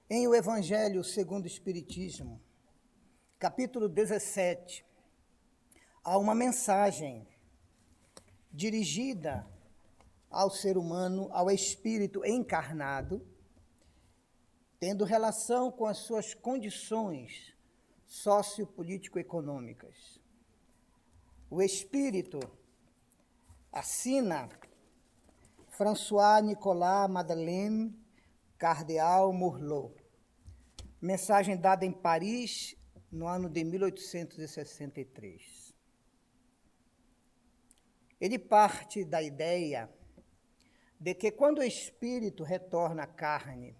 Em o Evangelho segundo o Espiritismo, capítulo 17, há uma mensagem dirigida ao ser humano, ao espírito encarnado, tendo relação com as suas condições sociopolítico-econômicas. O espírito assina François Nicolas Madeleine Cardeal Morlot, mensagem dada em Paris no ano de 1863. Ele parte da ideia de que quando o espírito retorna à carne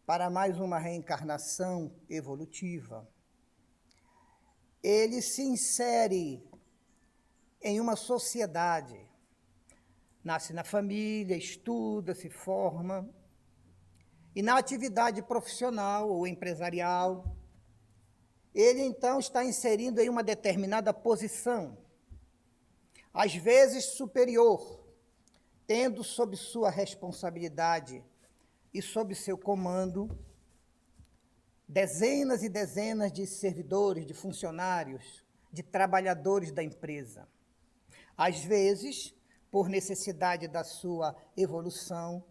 para mais uma reencarnação evolutiva, ele se insere em uma sociedade, nasce na família, estuda, se forma, e na atividade profissional ou empresarial, ele então está inserido em uma determinada posição, às vezes superior, tendo sob sua responsabilidade e sob seu comando dezenas e dezenas de servidores, de funcionários, de trabalhadores da empresa. Às vezes, por necessidade da sua evolução,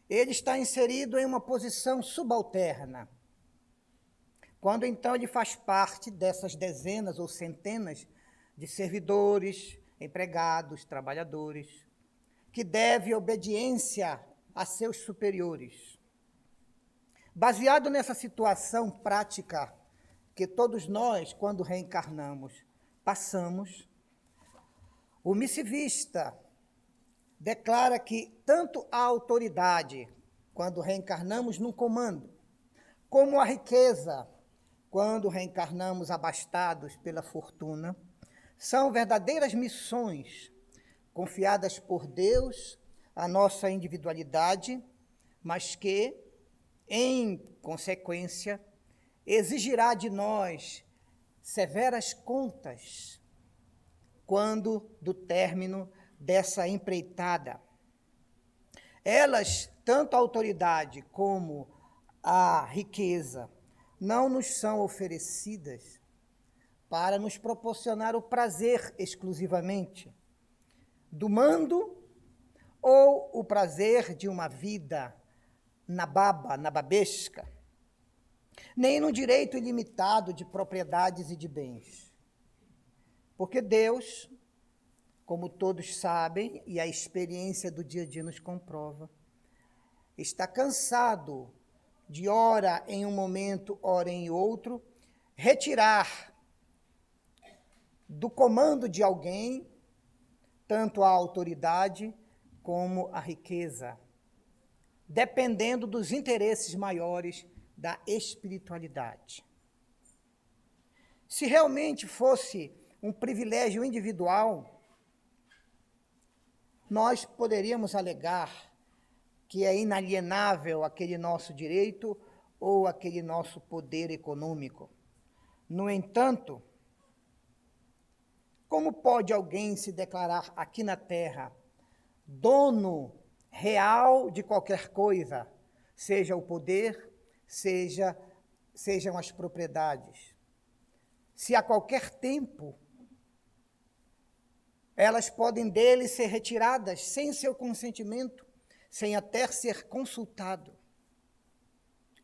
ele está inserido em uma posição subalterna. Quando então ele faz parte dessas dezenas ou centenas de servidores, empregados, trabalhadores, que devem obediência a seus superiores. Baseado nessa situação prática que todos nós, quando reencarnamos, passamos, o missivista declara que tanto a autoridade, quando reencarnamos num comando, como a riqueza, quando reencarnamos abastados pela fortuna, são verdadeiras missões confiadas por Deus à nossa individualidade, mas que, em consequência, exigirá de nós severas contas quando do término dessa empreitada. Elas, tanto a autoridade como a riqueza, não nos são oferecidas para nos proporcionar o prazer exclusivamente do mando ou o prazer de uma vida nababesca, nem no direito ilimitado de propriedades e de bens. Porque Deus, como todos sabem, e a experiência do dia a dia nos comprova, está cansado de, ora em um momento, ora em outro, retirar do comando de alguém tanto a autoridade como a riqueza, dependendo dos interesses maiores da espiritualidade. Se realmente fosse um privilégio individual, nós poderíamos alegar que é inalienável aquele nosso direito ou aquele nosso poder econômico. No entanto, como pode alguém se declarar aqui na Terra dono real de qualquer coisa, seja o poder, sejam as propriedades, se a qualquer tempo elas podem dele ser retiradas sem seu consentimento, sem até ser consultado?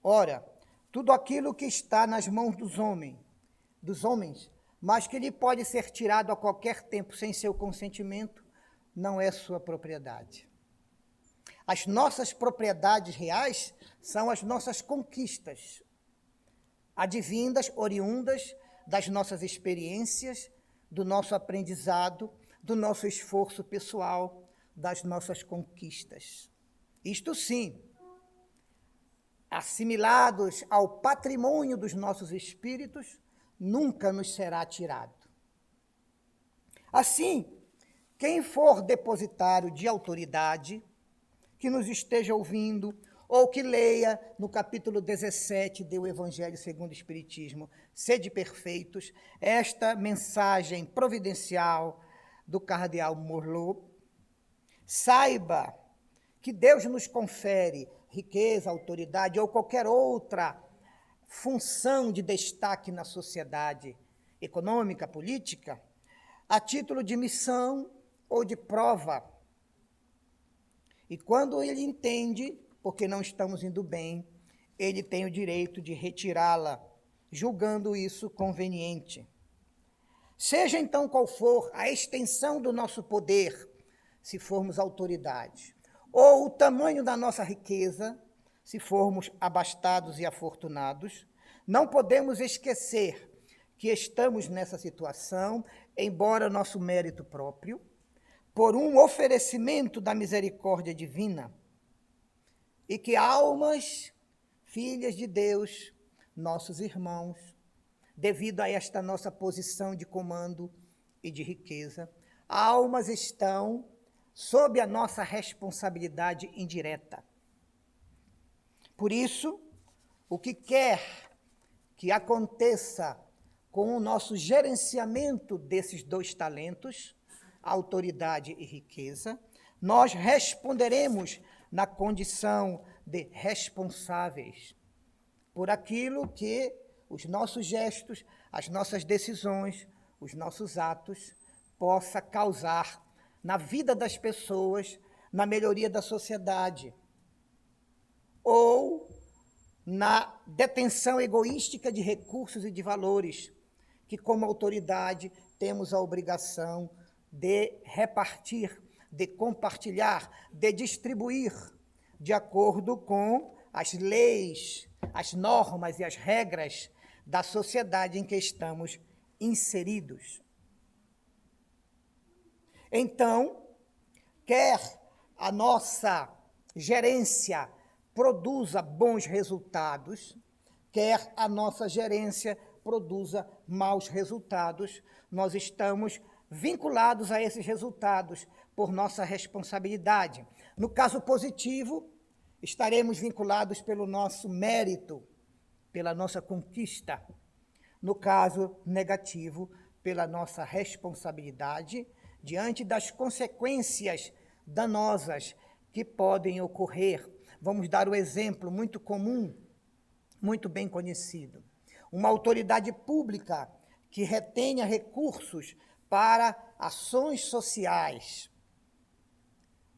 Ora, tudo aquilo que está nas mãos dos homens, mas que lhe pode ser tirado a qualquer tempo sem seu consentimento, não é sua propriedade. As nossas propriedades reais são as nossas conquistas, advindas, oriundas das nossas experiências, do nosso aprendizado, do nosso esforço pessoal, das nossas conquistas. Isto sim, assimilados ao patrimônio dos nossos espíritos, nunca nos será tirado. Assim, quem for depositário de autoridade, que nos esteja ouvindo, ou que leia no capítulo 17 do Evangelho segundo o Espiritismo, Sede perfeitos, esta mensagem providencial do Cardeal Morlot, saiba que Deus nos confere riqueza, autoridade ou qualquer outra função de destaque na sociedade econômica, política, a título de missão ou de prova. E quando ele entende, porque não estamos indo bem, ele tem o direito de retirá-la, julgando isso conveniente. Seja então qual for a extensão do nosso poder, se formos autoridade, ou o tamanho da nossa riqueza, se formos abastados e afortunados, não podemos esquecer que estamos nessa situação, embora nosso mérito próprio, por um oferecimento da misericórdia divina, e que almas, filhas de Deus, nossos irmãos, devido a esta nossa posição de comando e de riqueza, almas estão sob a nossa responsabilidade indireta. Por isso, o que quer que aconteça com o nosso gerenciamento desses dois talentos, autoridade e riqueza, nós responderemos na condição de responsáveis por aquilo que os nossos gestos, as nossas decisões, os nossos atos possa causar na vida das pessoas, na melhoria da sociedade, ou na detenção egoística de recursos e de valores, que como autoridade temos a obrigação de repartir, de compartilhar, de distribuir, de acordo com as leis, as normas e as regras da sociedade em que estamos inseridos. Então, quer a nossa gerência produza bons resultados, quer a nossa gerência produza maus resultados, nós estamos vinculados a esses resultados por nossa responsabilidade. No caso positivo, estaremos vinculados pelo nosso mérito, pela nossa conquista. No caso negativo, pela nossa responsabilidade diante das consequências danosas que podem ocorrer. Vamos dar o exemplo muito comum, muito bem conhecido. Uma autoridade pública que retenha recursos para ações sociais,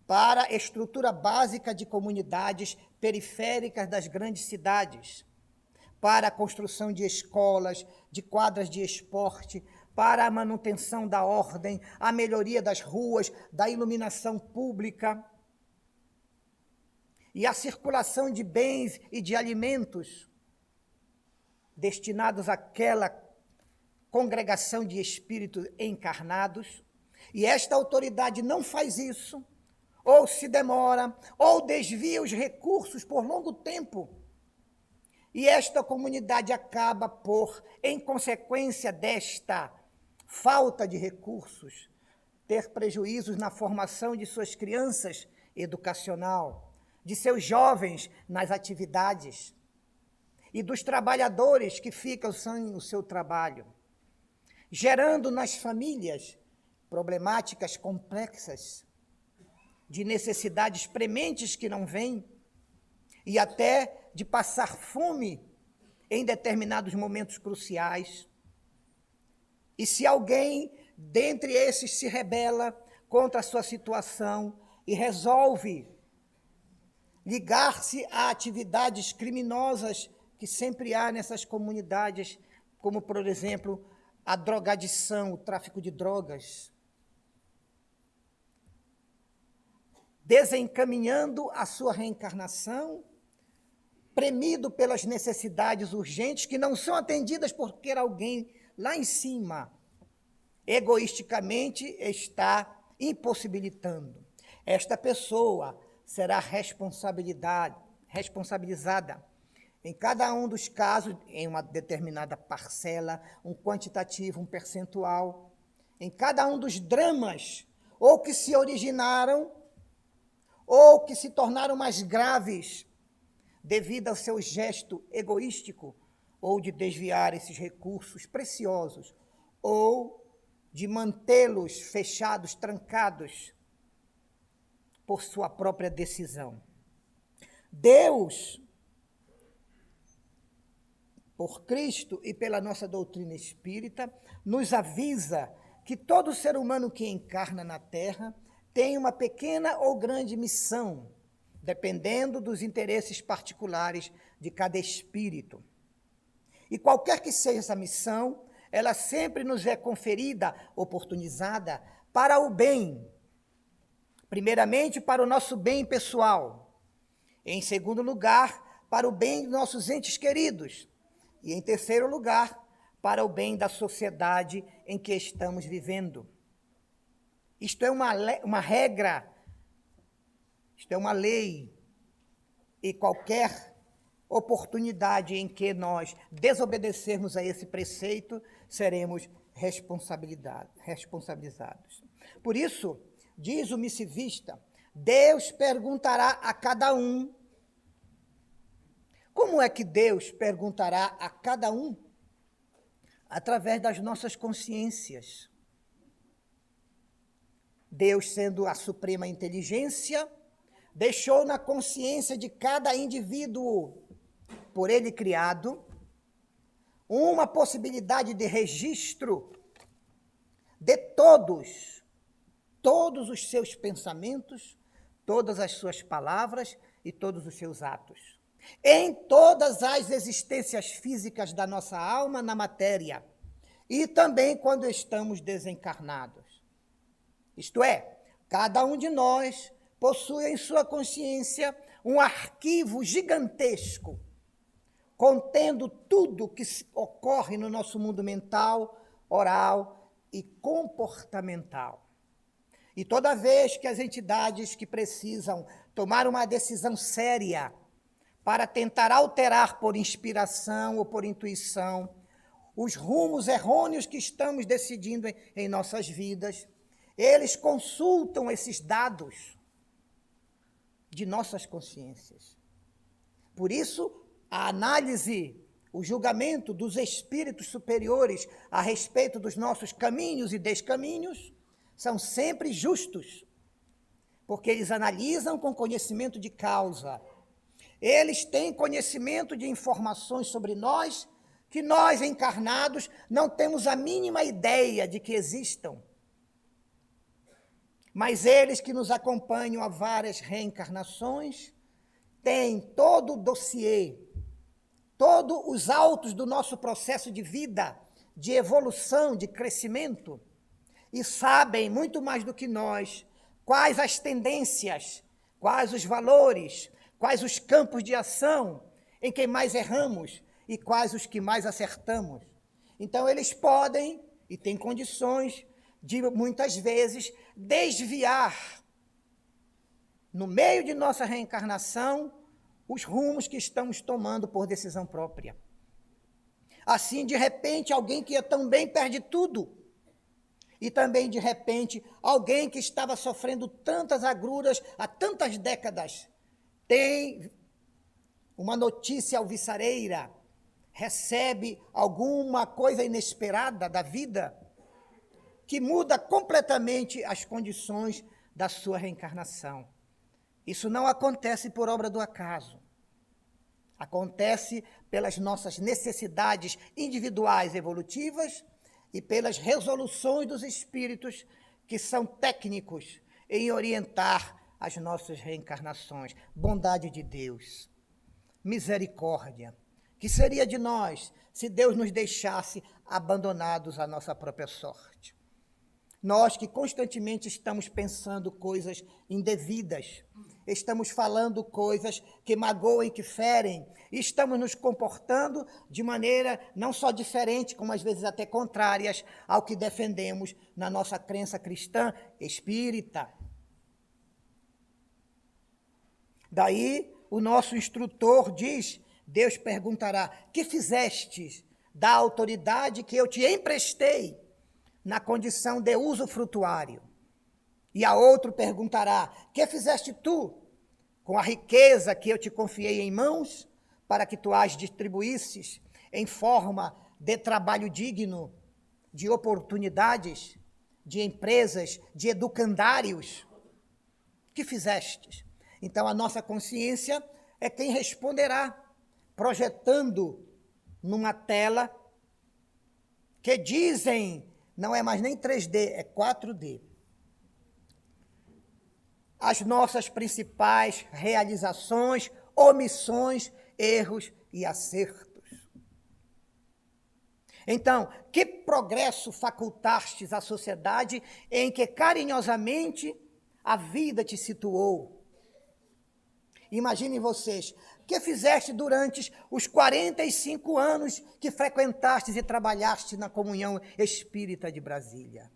para a estrutura básica de comunidades periféricas das grandes cidades, para a construção de escolas, de quadras de esporte, para a manutenção da ordem, a melhoria das ruas, da iluminação pública e a circulação de bens e de alimentos destinados àquela congregação de espíritos encarnados, e esta autoridade não faz isso, ou se demora, ou desvia os recursos por longo tempo, e esta comunidade acaba por, em consequência desta falta de recursos, ter prejuízos na formação de suas crianças educacional, de seus jovens nas atividades, e dos trabalhadores que ficam sem o seu trabalho, gerando nas famílias problemáticas complexas, de necessidades prementes que não vêm, e até de passar fome em determinados momentos cruciais. E se alguém dentre esses se rebela contra a sua situação e resolve ligar-se a atividades criminosas que sempre há nessas comunidades, como, por exemplo, a drogadição, o tráfico de drogas, desencaminhando a sua reencarnação, premido pelas necessidades urgentes que não são atendidas porque alguém lá em cima, egoisticamente, está impossibilitando. Esta pessoa será responsabilizada em cada um dos casos, em uma determinada parcela, um quantitativo, um percentual, em cada um dos dramas, ou que se originaram, ou que se tornaram mais graves, devido ao seu gesto egoístico, ou de desviar esses recursos preciosos, ou de mantê-los fechados, trancados, por sua própria decisão. Deus, por Cristo e pela nossa doutrina espírita, nos avisa que todo ser humano que encarna na Terra tem uma pequena ou grande missão, dependendo dos interesses particulares de cada espírito. E qualquer que seja essa missão, ela sempre nos é conferida, oportunizada, para o bem. Primeiramente, para o nosso bem pessoal. Em segundo lugar, para o bem dos nossos entes queridos. E em terceiro lugar, para o bem da sociedade em que estamos vivendo. Isto é uma regra, isto é uma lei. E qualquer oportunidade em que nós desobedecermos a esse preceito, seremos responsabilizados. Por isso, diz o missivista, Deus perguntará a cada um. Como é que Deus perguntará a cada um? Através das nossas consciências. Deus, sendo a suprema inteligência, deixou na consciência de cada indivíduo, por ele criado, uma possibilidade de registro de todos os seus pensamentos, todas as suas palavras e todos os seus atos. Em todas as existências físicas da nossa alma na matéria e também quando estamos desencarnados. Isto é, cada um de nós possui em sua consciência um arquivo gigantesco, contendo tudo que ocorre no nosso mundo mental, oral e comportamental. E toda vez que as entidades que precisam tomar uma decisão séria para tentar alterar por inspiração ou por intuição os rumos errôneos que estamos decidindo em nossas vidas, eles consultam esses dados de nossas consciências. Por isso, a análise, o julgamento dos espíritos superiores a respeito dos nossos caminhos e descaminhos são sempre justos, porque eles analisam com conhecimento de causa. Eles têm conhecimento de informações sobre nós que nós, encarnados, não temos a mínima ideia de que existam. Mas eles que nos acompanham há várias reencarnações têm todo o dossiê, todos os autos do nosso processo de vida, de evolução, de crescimento, e sabem, muito mais do que nós, quais as tendências, quais os valores, quais os campos de ação em que mais erramos e quais os que mais acertamos. Então, eles podem e têm condições de, muitas vezes, desviar, no meio de nossa reencarnação, os rumos que estamos tomando por decisão própria. Assim, de repente, alguém que ia tão bem perde tudo. E também, de repente, alguém que estava sofrendo tantas agruras há tantas décadas, tem uma notícia alvissareira, recebe alguma coisa inesperada da vida, que muda completamente as condições da sua reencarnação. Isso não acontece por obra do acaso. Acontece pelas nossas necessidades individuais evolutivas e pelas resoluções dos espíritos que são técnicos em orientar as nossas reencarnações. Bondade de Deus, misericórdia. Que seria de nós se Deus nos deixasse abandonados à nossa própria sorte? Nós que constantemente estamos pensando coisas indevidas, estamos falando coisas que magoam e que ferem, e estamos nos comportando de maneira não só diferente, como às vezes até contrárias ao que defendemos na nossa crença cristã espírita. Daí o nosso instrutor diz, Deus perguntará, que fizestes da autoridade que eu te emprestei na condição de usufrutuário? E a outro perguntará, que fizeste tu com a riqueza que eu te confiei em mãos, para que tu as distribuísses em forma de trabalho digno, de oportunidades, de empresas, de educandários? Que fizestes? Então, a nossa consciência, é quem responderá, projetando numa tela que dizem, não é mais nem 3D, é 4D. As nossas principais realizações, omissões, erros e acertos. Então, que progresso facultastes à sociedade em que carinhosamente a vida te situou? Imaginem vocês, o que fizeste durante os 45 anos que frequentastes e trabalhaste na Comunhão Espírita de Brasília?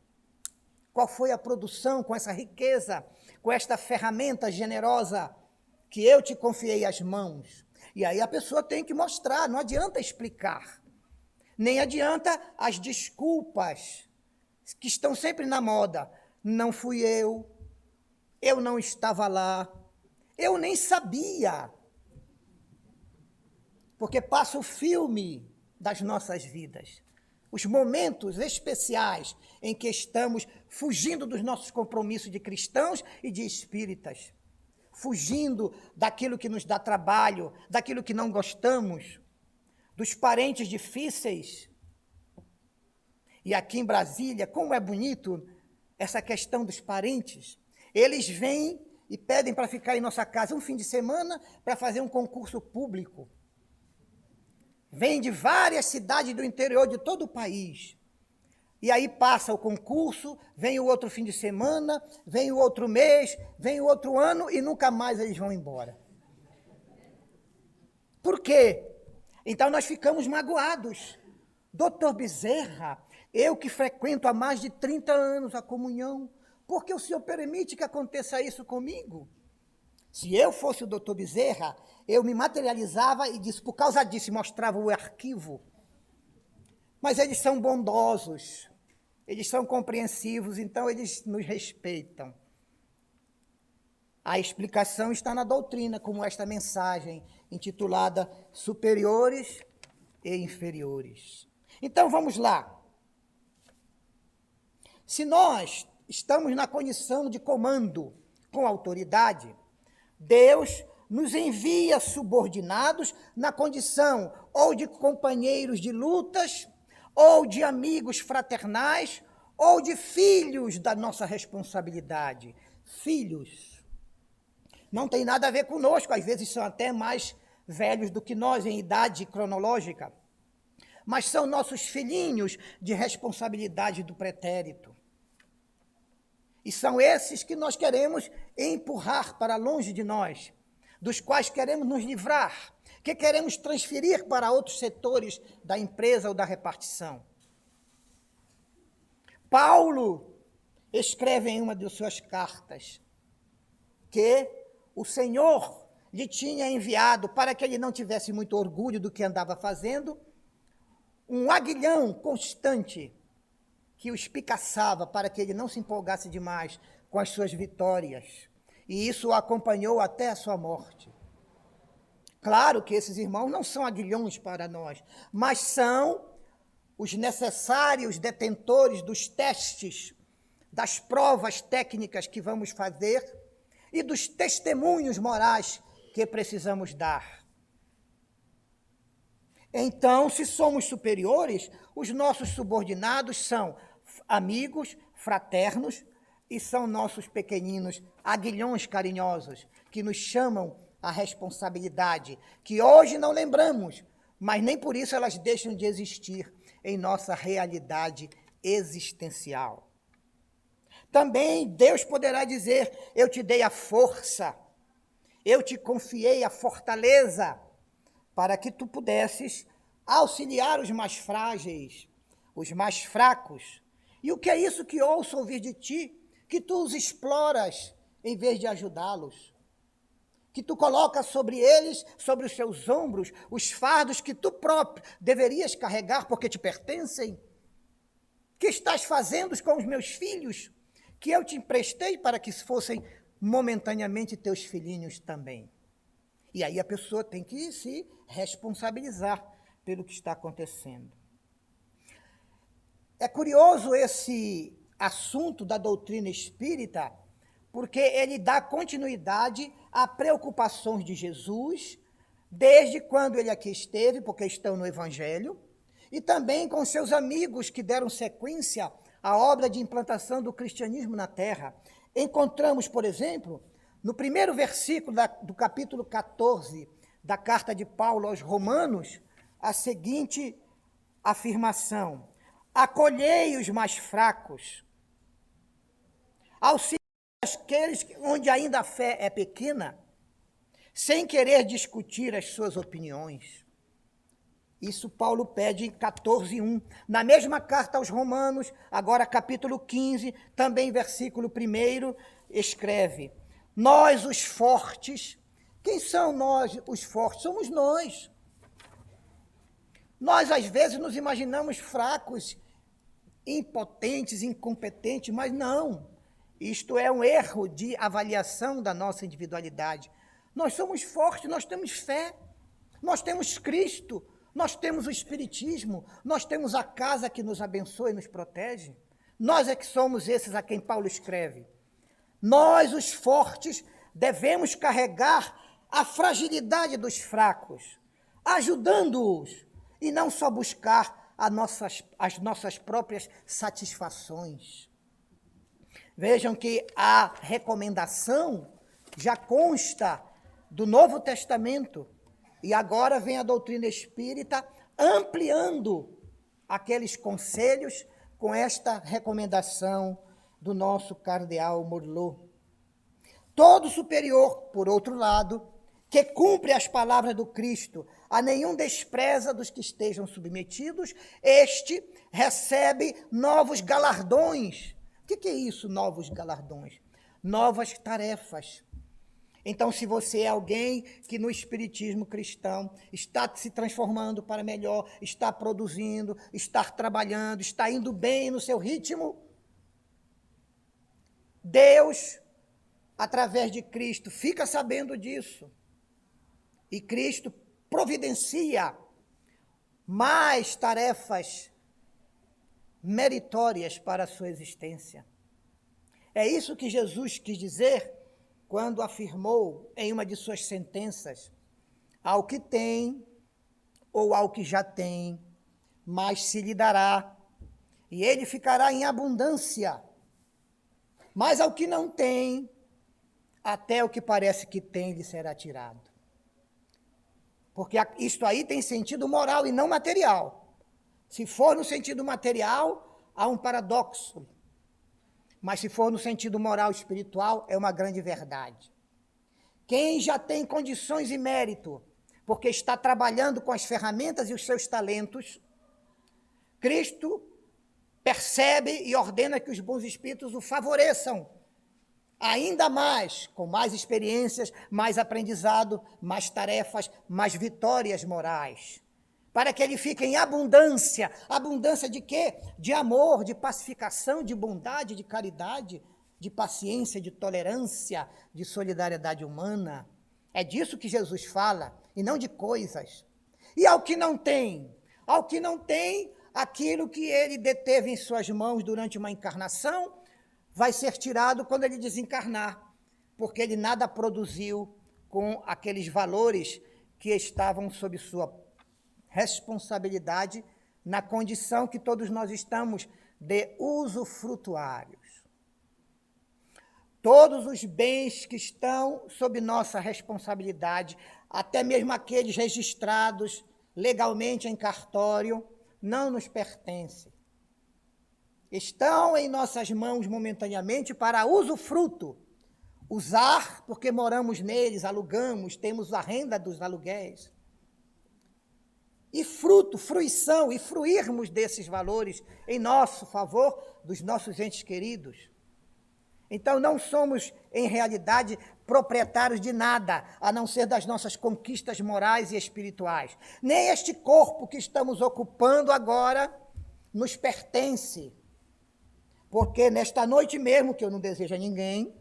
Qual foi a produção com essa riqueza, com esta ferramenta generosa que eu te confiei às mãos? E aí a pessoa tem que mostrar, não adianta explicar. Nem adianta as desculpas que estão sempre na moda. Não fui eu não estava lá, eu nem sabia. Porque passa o filme das nossas vidas. Os momentos especiais em que estamos fugindo dos nossos compromissos de cristãos e de espíritas, fugindo daquilo que nos dá trabalho, daquilo que não gostamos, dos parentes difíceis. E aqui em Brasília, como é bonito essa questão dos parentes. Eles vêm e pedem para ficar em nossa casa um fim de semana para fazer um concurso público. Vêm de várias cidades do interior de todo o país. E aí passa o concurso, vem o outro fim de semana, vem o outro mês, vem o outro ano e nunca mais eles vão embora. Por quê? Então nós ficamos magoados. Doutor Bezerra, eu que frequento há mais de 30 anos a comunhão, por que o senhor permite que aconteça isso comigo? Se eu fosse o doutor Bezerra, eu me materializava e disse, por causa disso, mostrava o arquivo. Mas eles são bondosos, eles são compreensivos, então eles nos respeitam. A explicação está na doutrina, como esta mensagem, intitulada Superiores e Inferiores. Então, vamos lá. Se nós estamos na condição de comando com autoridade, Deus nos envia subordinados na condição ou de companheiros de lutas, ou de amigos fraternais, ou de filhos da nossa responsabilidade. Filhos. Não tem nada a ver conosco, às vezes são até mais velhos do que nós em idade cronológica, mas são nossos filhinhos de responsabilidade do pretérito. E são esses que nós queremos empurrar para longe de nós, dos quais queremos nos livrar, que queremos transferir para outros setores da empresa ou da repartição. Paulo escreve em uma de suas cartas que o Senhor lhe tinha enviado, para que ele não tivesse muito orgulho do que andava fazendo, um aguilhão constante que o espicaçava para que ele não se empolgasse demais com as suas vitórias. E isso o acompanhou até a sua morte. Claro que esses irmãos não são aguilhões para nós, mas são os necessários detentores dos testes, das provas técnicas que vamos fazer e dos testemunhos morais que precisamos dar. Então, se somos superiores, os nossos subordinados são amigos, fraternos, e são nossos pequeninos aguilhões carinhosos, que nos chamam à responsabilidade, que hoje não lembramos, mas nem por isso elas deixam de existir em nossa realidade existencial. Também Deus poderá dizer, eu te dei a força, eu te confiei a fortaleza, para que tu pudesses auxiliar os mais frágeis, os mais fracos. E o que é isso que ouço ouvir de ti? Que tu os exploras em vez de ajudá-los. Que tu colocas sobre eles, sobre os seus ombros, os fardos que tu próprio deverias carregar porque te pertencem. Que estás fazendo com os meus filhos, que eu te emprestei para que fossem momentaneamente teus filhinhos também. E aí a pessoa tem que se responsabilizar pelo que está acontecendo. É curioso esse assunto da doutrina espírita, porque ele dá continuidade a preocupações de Jesus, desde quando ele aqui esteve, porque estão no Evangelho, e também com seus amigos que deram sequência à obra de implantação do cristianismo na terra. Encontramos, por exemplo, no primeiro versículo do capítulo 14 da carta de Paulo aos Romanos, a seguinte afirmação: acolhei os mais fracos, auxiliai aqueles onde ainda a fé é pequena, sem querer discutir as suas opiniões. Isso Paulo pede em 14:1. Na mesma carta aos Romanos, agora capítulo 15, também versículo 1, escreve: nós os fortes. Quem são nós os fortes? Somos nós. Nós, às vezes, nos imaginamos fracos, impotentes, incompetentes, mas não. Isto é um erro de avaliação da nossa individualidade. Nós somos fortes, nós temos fé, nós temos Cristo, nós temos o Espiritismo, nós temos a casa que nos abençoa e nos protege. Nós é que somos esses a quem Paulo escreve. Nós, os fortes, devemos carregar a fragilidade dos fracos, ajudando-os, e não só buscar as nossas próprias satisfações. Vejam que a recomendação já consta do Novo Testamento, e agora vem a doutrina espírita ampliando aqueles conselhos com esta recomendação do nosso cardeal Morlot. Todo superior, por outro lado, que cumpre as palavras do Cristo, a nenhum despreza dos que estejam submetidos, este recebe novos galardões. O que é isso, novos galardões? Novas tarefas. Então, se você é alguém que no espiritismo cristão está se transformando para melhor, está produzindo, está trabalhando, está indo bem no seu ritmo, Deus, através de Cristo, fica sabendo disso. E Cristo providencia mais tarefas meritórias para a sua existência. É isso que Jesus quis dizer quando afirmou em uma de suas sentenças: ao que tem ou ao que já tem, mais se lhe dará, e ele ficará em abundância. Mas ao que não tem, até o que parece que tem lhe será tirado. Porque isto aí tem sentido moral e não material. Se for no sentido material, há um paradoxo. Mas se for no sentido moral e espiritual, é uma grande verdade. Quem já tem condições e mérito, porque está trabalhando com as ferramentas e os seus talentos, Cristo percebe e ordena que os bons espíritos o favoreçam ainda mais, com mais experiências, mais aprendizado, mais tarefas, mais vitórias morais, para que ele fique em abundância. Abundância de quê? De amor, de pacificação, de bondade, de caridade, de paciência, de tolerância, de solidariedade humana. É disso que Jesus fala, e não de coisas. E ao que não tem? Ao que não tem, aquilo que ele deteve em suas mãos durante uma encarnação, vai ser tirado quando ele desencarnar, porque ele nada produziu com aqueles valores que estavam sob sua responsabilidade, na condição que todos nós estamos de usufrutuários. Todos os bens que estão sob nossa responsabilidade, até mesmo aqueles registrados legalmente em cartório, não nos pertencem. Estão em nossas mãos momentaneamente para usufruto. Usar, porque moramos neles, alugamos, temos a renda dos aluguéis. E fruto, fruição, e fruirmos desses valores em nosso favor, dos nossos entes queridos. Então, não somos, em realidade, proprietários de nada, a não ser das nossas conquistas morais e espirituais. Nem este corpo que estamos ocupando agora nos pertence. Porque nesta noite mesmo, que eu não desejo a ninguém,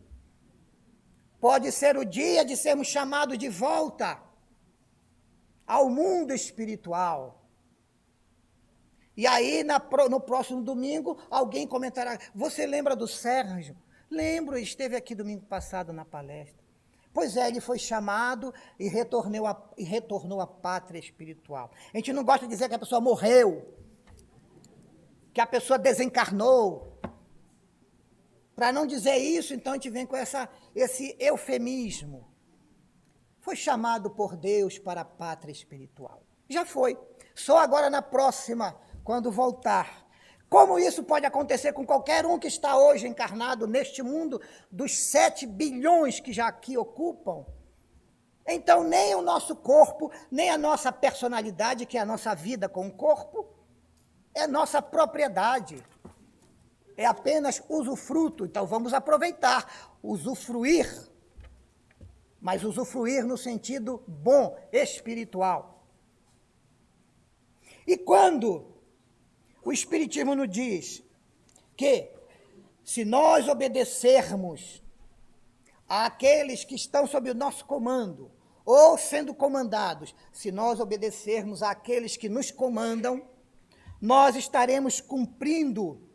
pode ser o dia de sermos chamados de volta ao mundo espiritual. E aí, no próximo domingo, alguém comentará: você lembra do Sérgio? Lembro, ele esteve aqui domingo passado na palestra. Pois é, ele foi chamado e retornou à pátria espiritual. A gente não gosta de dizer que a pessoa morreu, que a pessoa desencarnou. Para não dizer isso, então a gente vem com esse eufemismo. Foi chamado por Deus para a pátria espiritual. Já foi. Só agora na próxima, quando voltar. Como isso pode acontecer com qualquer um que está hoje encarnado neste mundo dos 7 bilhões que já aqui ocupam? Então, nem o nosso corpo, nem a nossa personalidade, que é a nossa vida com o corpo, é nossa propriedade. É apenas usufruto. Então, vamos aproveitar, usufruir, mas usufruir no sentido bom, espiritual. E quando o Espiritismo nos diz que, se nós obedecermos àqueles que estão sob o nosso comando, ou sendo comandados, se nós obedecermos àqueles que nos comandam, nós estaremos cumprindo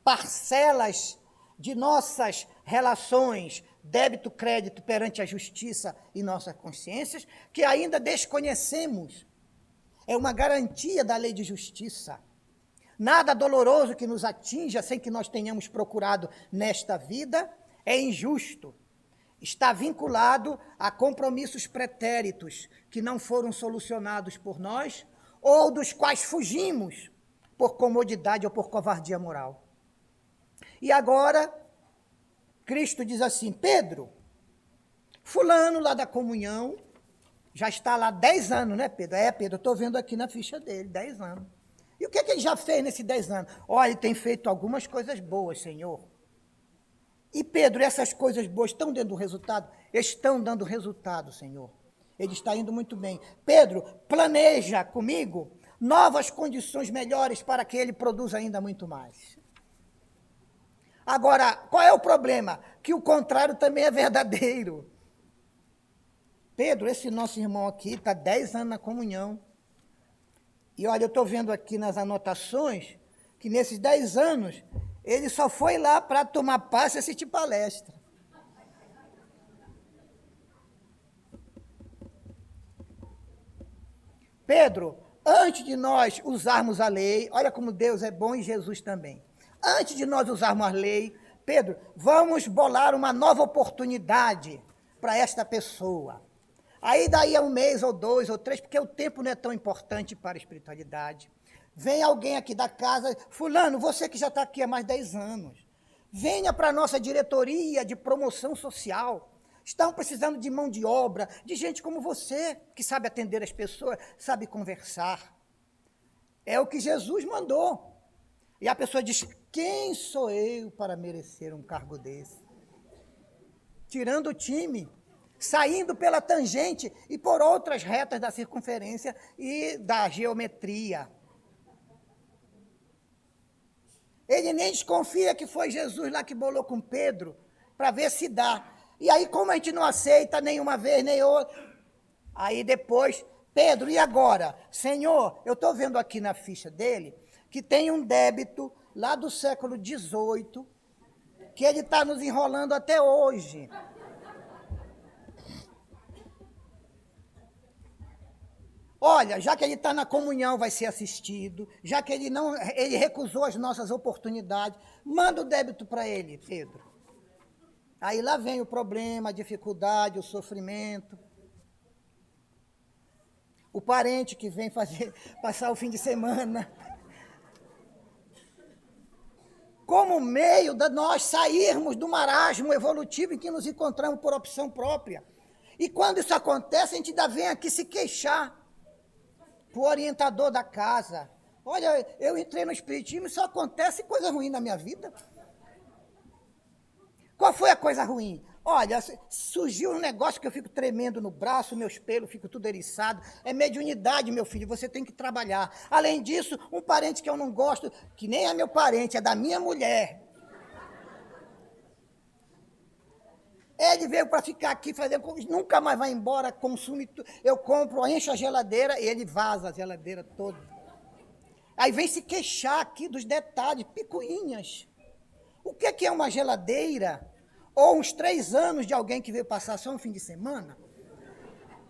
parcelas de nossas relações, débito-crédito perante a justiça e nossas consciências, que ainda desconhecemos. É uma garantia da lei de justiça. Nada doloroso que nos atinja sem que nós tenhamos procurado nesta vida é injusto. Está vinculado a compromissos pretéritos que não foram solucionados por nós ou dos quais fugimos por comodidade ou por covardia moral. E agora, Cristo diz assim, Pedro, fulano lá da comunhão, já está lá 10 anos, né, Pedro? É, Pedro, eu estou vendo aqui na ficha dele, 10 anos. E o que ele já fez nesses 10 anos? Olha, ele tem feito algumas coisas boas, Senhor. E Pedro, essas coisas boas estão dando resultado? Estão dando resultado, Senhor. Ele está indo muito bem. Pedro, planeja comigo novas condições melhores para que ele produza ainda muito mais. Agora, qual é o problema? Que o contrário também é verdadeiro. Pedro, esse nosso irmão aqui está 10 anos na comunhão. E olha, eu estou vendo aqui nas anotações que nesses 10 anos ele só foi lá para tomar passe e assistir palestra. Pedro, antes de nós usarmos a lei, olha como Deus é bom e Jesus também. Antes de nós usarmos a lei, Pedro, vamos bolar uma nova oportunidade para esta pessoa. Aí daí a 1 mês, ou 2, ou 3, porque o tempo não é tão importante para a espiritualidade. Vem alguém aqui da casa, fulano, você que já está aqui há mais 10 anos, venha para a nossa diretoria de promoção social. Estão precisando de mão de obra, de gente como você, que sabe atender as pessoas, sabe conversar. É o que Jesus mandou. E a pessoa diz, quem sou eu para merecer um cargo desse? Tirando o time, saindo pela tangente e por outras retas da circunferência e da geometria. Ele nem desconfia que foi Jesus lá que bolou com Pedro, para ver se dá. E aí, como a gente não aceita nenhuma vez, nem outra, aí depois, Pedro, e agora? Senhor, eu estou vendo aqui na ficha dele que tem um débito lá do século XVIII, que ele está nos enrolando até hoje. Olha, já que ele está na comunhão, vai ser assistido, já que ele recusou as nossas oportunidades, manda o débito para ele, Pedro. Aí lá vem o problema, a dificuldade, o sofrimento. O parente que vem passar o fim de semana. Como meio de nós sairmos do marasmo evolutivo em que nos encontramos por opção própria. E quando isso acontece, a gente ainda vem aqui se queixar para o orientador da casa. Olha, eu entrei no espiritismo e só acontece coisa ruim na minha vida. Qual foi a coisa ruim? Olha, surgiu um negócio que eu fico tremendo no braço, meus pelos ficam tudo eriçado. É mediunidade, meu filho, você tem que trabalhar. Além disso, um parente que eu não gosto, que nem é meu parente, é da minha mulher. Ele veio para ficar aqui, nunca mais vai embora, consome, eu compro, encho a geladeira e ele vaza a geladeira toda. Aí vem se queixar aqui dos detalhes, picuinhas. O que é uma geladeira? Ou uns 3 anos de alguém que veio passar só um fim de semana?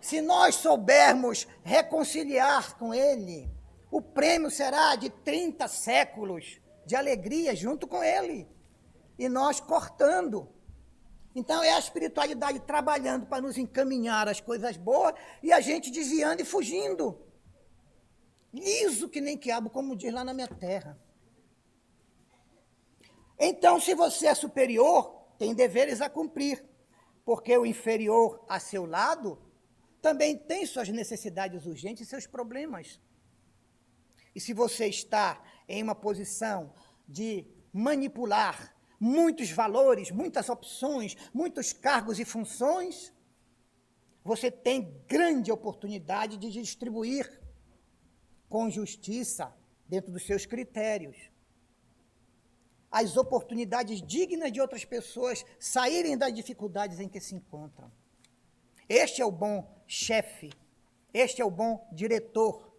Se nós soubermos reconciliar com ele, o prêmio será de 30 séculos de alegria junto com ele. E nós cortando. Então é a espiritualidade trabalhando para nos encaminhar as coisas boas e a gente desviando e fugindo. Liso que nem quiabo, como diz lá na minha terra. Então, se você é superior, tem deveres a cumprir, porque o inferior a seu lado também tem suas necessidades urgentes e seus problemas. E se você está em uma posição de manipular muitos valores, muitas opções, muitos cargos e funções, você tem grande oportunidade de distribuir com justiça, dentro dos seus critérios, as oportunidades dignas de outras pessoas saírem das dificuldades em que se encontram. Este é o bom chefe, este é o bom diretor,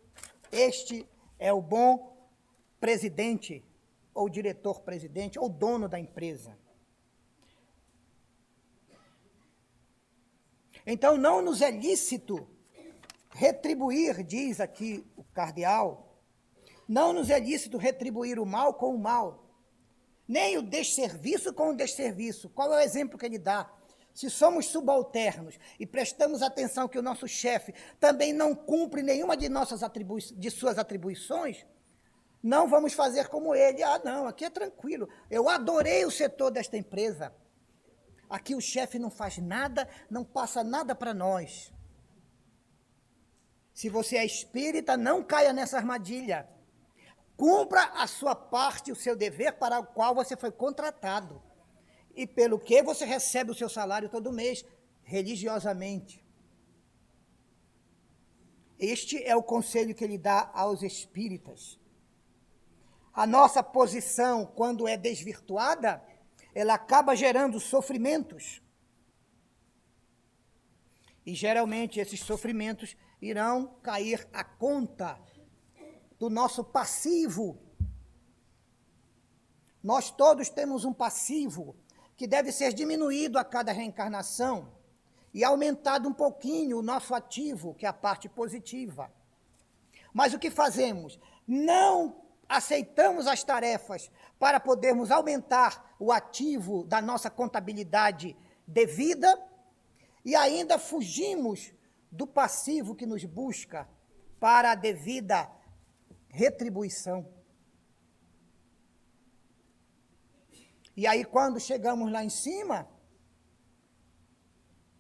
este é o bom presidente, ou diretor-presidente, ou dono da empresa. Então, não nos é lícito retribuir, diz aqui o cardeal, não nos é lícito retribuir o mal com o mal, nem o desserviço com o desserviço. Qual é o exemplo que ele dá? Se somos subalternos e prestamos atenção que o nosso chefe também não cumpre nenhuma de suas atribuições, não vamos fazer como ele. Ah, não, aqui é tranquilo. Eu adorei o setor desta empresa. Aqui o chefe não faz nada, não passa nada para nós. Se você é espírita, não caia nessa armadilha. Cumpra a sua parte, o seu dever para o qual você foi contratado. E pelo que você recebe o seu salário todo mês, religiosamente. Este é o conselho que ele dá aos espíritas. A nossa posição, quando é desvirtuada, ela acaba gerando sofrimentos. E geralmente esses sofrimentos irão cair à conta do nosso passivo. Nós todos temos um passivo que deve ser diminuído a cada reencarnação e aumentado um pouquinho o nosso ativo, que é a parte positiva. Mas o que fazemos? Não aceitamos as tarefas para podermos aumentar o ativo da nossa contabilidade devida e ainda fugimos do passivo que nos busca para a devida retribuição. E aí, quando chegamos lá em cima,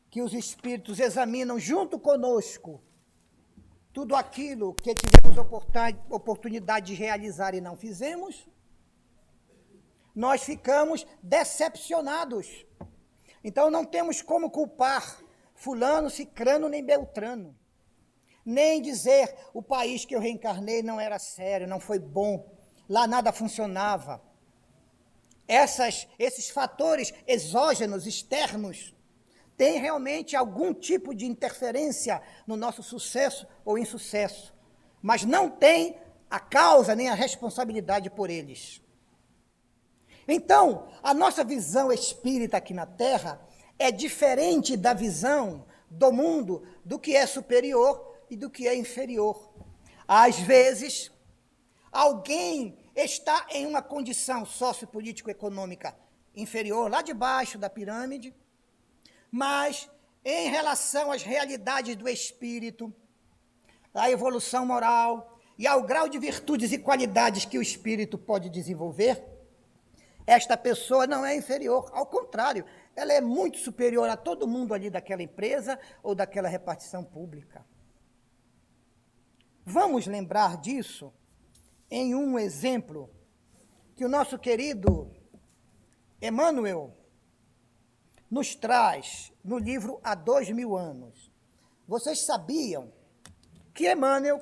que os espíritos examinam junto conosco tudo aquilo que tivemos oportunidade de realizar e não fizemos, nós ficamos decepcionados. Então, não temos como culpar fulano, cicrano, nem beltrano. Nem dizer o país que eu reencarnei não era sério, não foi bom, lá nada funcionava. Esses fatores exógenos, externos, têm realmente algum tipo de interferência no nosso sucesso ou insucesso, mas não tem a causa nem a responsabilidade por eles. Então, a nossa visão espírita aqui na Terra é diferente da visão do mundo do que é superior e do que é inferior. Às vezes, alguém está em uma condição sociopolítico-econômica inferior, lá debaixo da pirâmide, mas em relação às realidades do espírito, à evolução moral e ao grau de virtudes e qualidades que o espírito pode desenvolver, esta pessoa não é inferior, ao contrário, ela é muito superior a todo mundo ali daquela empresa ou daquela repartição pública. Vamos lembrar disso em um exemplo que o nosso querido Emmanuel nos traz no livro Há 2000 anos. Vocês sabiam que Emmanuel,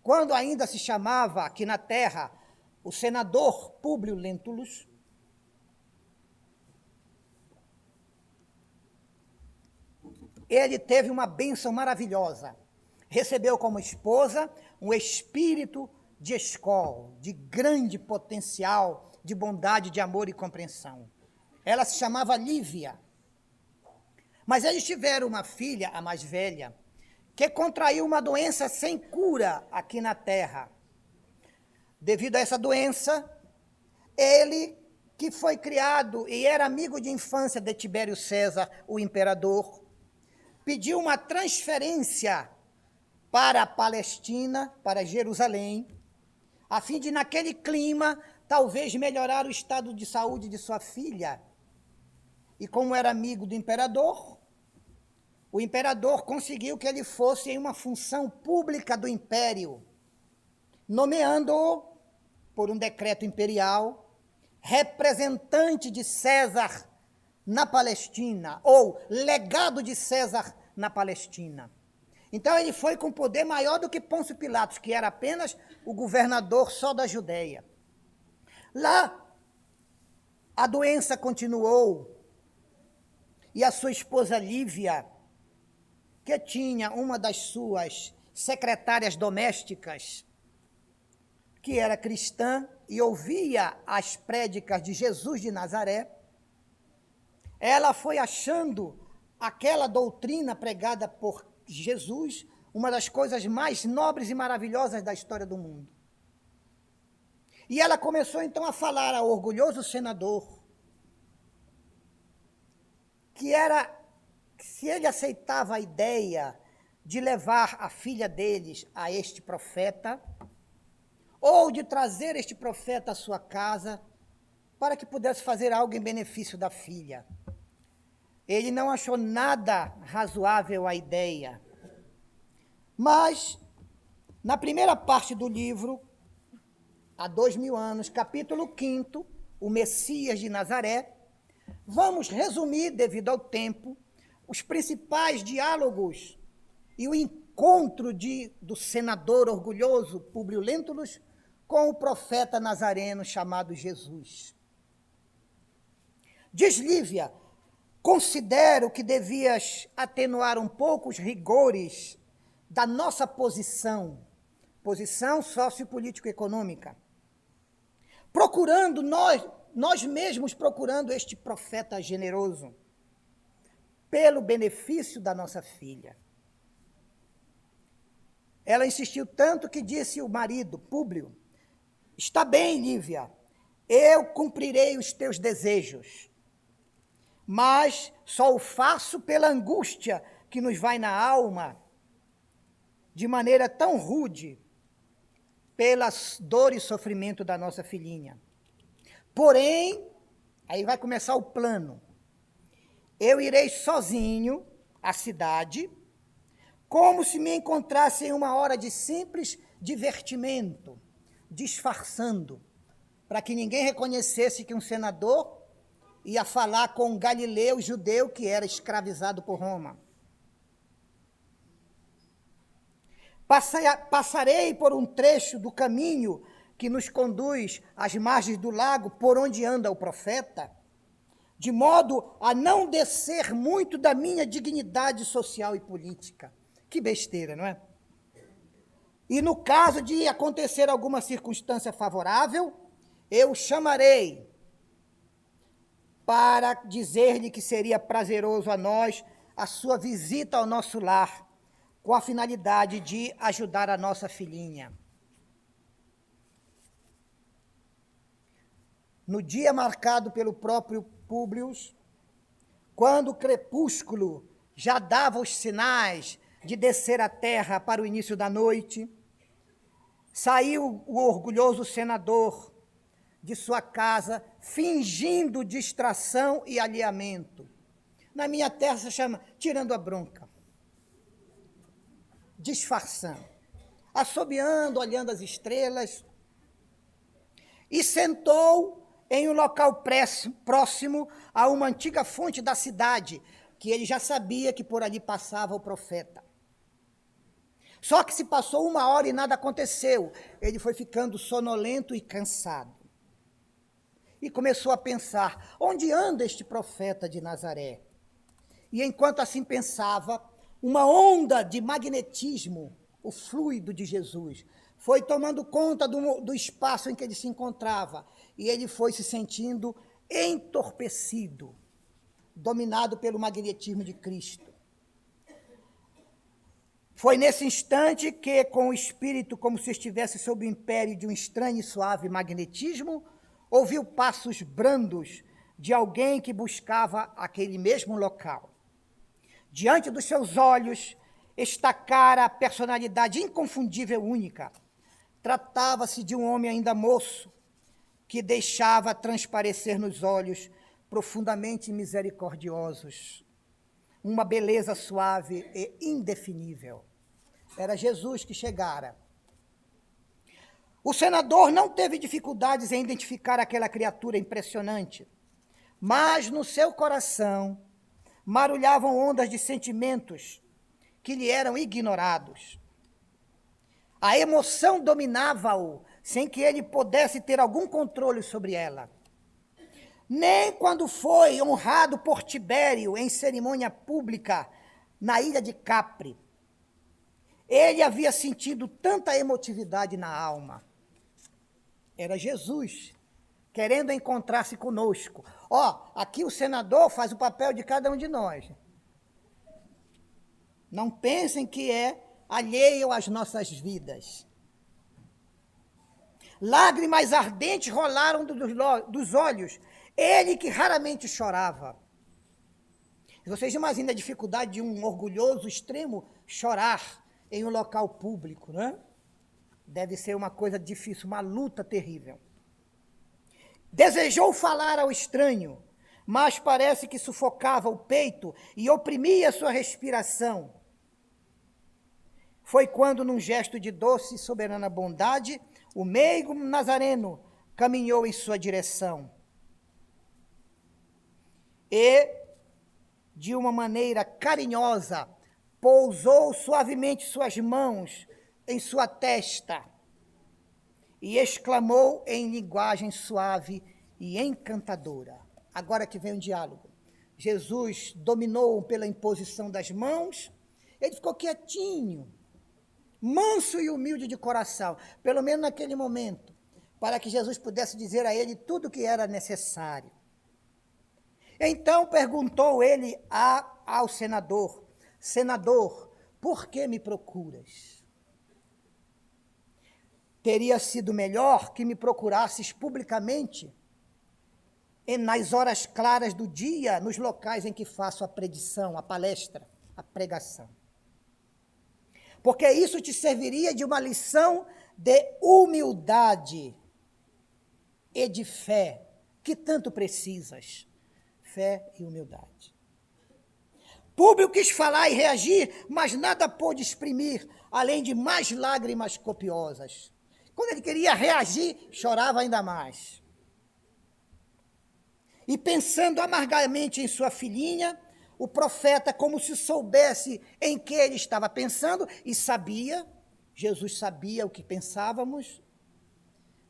quando ainda se chamava aqui na Terra o senador Públio Lentulus, ele teve uma bênção maravilhosa. Recebeu como esposa um espírito de escola, de grande potencial, de bondade, de amor e compreensão. Ela se chamava Lívia. Mas eles tiveram uma filha, a mais velha, que contraiu uma doença sem cura aqui na terra. Devido a essa doença, ele, que foi criado e era amigo de infância de Tibério César, o imperador, pediu uma transferência para a Palestina, para Jerusalém, a fim de, naquele clima, talvez melhorar o estado de saúde de sua filha. E como era amigo do imperador, o imperador conseguiu que ele fosse em uma função pública do império, nomeando-o, por um decreto imperial, representante de César na Palestina, ou legado de César na Palestina. Então ele foi com poder maior do que Pôncio Pilatos, que era apenas o governador só da Judéia. Lá, a doença continuou, e a sua esposa Lívia, que tinha uma das suas secretárias domésticas, que era cristã e ouvia as prédicas de Jesus de Nazaré, ela foi achando aquela doutrina pregada por Jesus uma das coisas mais nobres e maravilhosas da história do mundo. E ela começou então a falar ao orgulhoso senador que se ele aceitava a ideia de levar a filha deles a este profeta, ou de trazer este profeta à sua casa, para que pudesse fazer algo em benefício da filha. Ele não achou nada razoável a ideia. Mas, na primeira parte do livro, há 2000 anos, capítulo 5, o Messias de Nazaré, vamos resumir, devido ao tempo, os principais diálogos e o encontro do senador orgulhoso Públio Lentulus com o profeta nazareno chamado Jesus. Diz Lívia: considero que devias atenuar um pouco os rigores da nossa posição sociopolítico-econômica, procurando nós mesmos procurando este profeta generoso, pelo benefício da nossa filha. Ela insistiu tanto que disse o marido, Públio: está bem, Lívia, eu cumprirei os teus desejos, mas só o faço pela angústia que nos vai na alma, de maneira tão rude, pela dor e sofrimento da nossa filhinha. Porém, aí vai começar o plano. Eu irei sozinho à cidade, como se me encontrasse em uma hora de simples divertimento, disfarçando, para que ninguém reconhecesse que um senador ia falar com um galileu judeu que era escravizado por Roma. Passarei por um trecho do caminho que nos conduz às margens do lago por onde anda o profeta, de modo a não descer muito da minha dignidade social e política. Que besteira, não é? E no caso de acontecer alguma circunstância favorável, eu o chamarei para dizer-lhe que seria prazeroso a nós a sua visita ao nosso lar, com a finalidade de ajudar a nossa filhinha. No dia marcado pelo próprio Públio, quando o crepúsculo já dava os sinais de descer à terra para o início da noite, saiu o orgulhoso senador de sua casa, fingindo distração e alheamento. Na minha terra se chama tirando a bronca, disfarçando, assobiando, olhando as estrelas, e sentou em um local próximo a uma antiga fonte da cidade, que ele já sabia que por ali passava o profeta. Só que se passou 1 hora e nada aconteceu. Ele foi ficando sonolento e cansado. E começou a pensar: onde anda este profeta de Nazaré? E enquanto assim pensava, uma onda de magnetismo o fluido de Jesus. Foi tomando conta do espaço em que ele se encontrava. E ele foi se sentindo entorpecido, dominado pelo magnetismo de Cristo. Foi nesse instante que, com o espírito como se estivesse sob o império de um estranho e suave magnetismo, ouviu passos brandos de alguém que buscava aquele mesmo local. Diante dos seus olhos, estacara a personalidade inconfundível única. Tratava-se de um homem ainda moço, que deixava transparecer nos olhos profundamente misericordiosos uma beleza suave e indefinível. Era Jesus que chegara. O senador não teve dificuldades em identificar aquela criatura impressionante, mas no seu coração marulhavam ondas de sentimentos que lhe eram ignorados. A emoção dominava-o, sem que ele pudesse ter algum controle sobre ela. Nem quando foi honrado por Tibério em cerimônia pública na ilha de Capri, ele havia sentido tanta emotividade na alma. Era Jesus querendo encontrar-se conosco. Aqui o senador faz o papel de cada um de nós. Não pensem que é alheio às nossas vidas. Lágrimas ardentes rolaram dos olhos. Ele que raramente chorava. Vocês imaginam a dificuldade de um orgulhoso extremo chorar em um local público, né? Deve ser uma coisa difícil, uma luta terrível. Desejou falar ao estranho, mas parece que sufocava o peito e oprimia sua respiração. Foi quando, num gesto de doce e soberana bondade, o meigo nazareno caminhou em sua direção. E, de uma maneira carinhosa, pousou suavemente suas mãos em sua testa e exclamou em linguagem suave e encantadora. Agora que vem o diálogo. Jesus dominou pela imposição das mãos, ele ficou quietinho, manso e humilde de coração, pelo menos naquele momento, para que Jesus pudesse dizer a ele tudo o que era necessário. Então perguntou ele ao senador: Senador, por que me procuras? Teria sido melhor que me procurasses publicamente, nas horas claras do dia, nos locais em que faço a predição, a palestra, a pregação. Porque isso te serviria de uma lição de humildade e de fé, que tanto precisas. Fé e humildade. Públio quis falar e reagir, mas nada pôde exprimir, além de mais lágrimas copiosas. Quando ele queria reagir, chorava ainda mais. E pensando amargamente em sua filhinha, o profeta, como se soubesse em que ele estava pensando, e sabia, Jesus sabia o que pensávamos,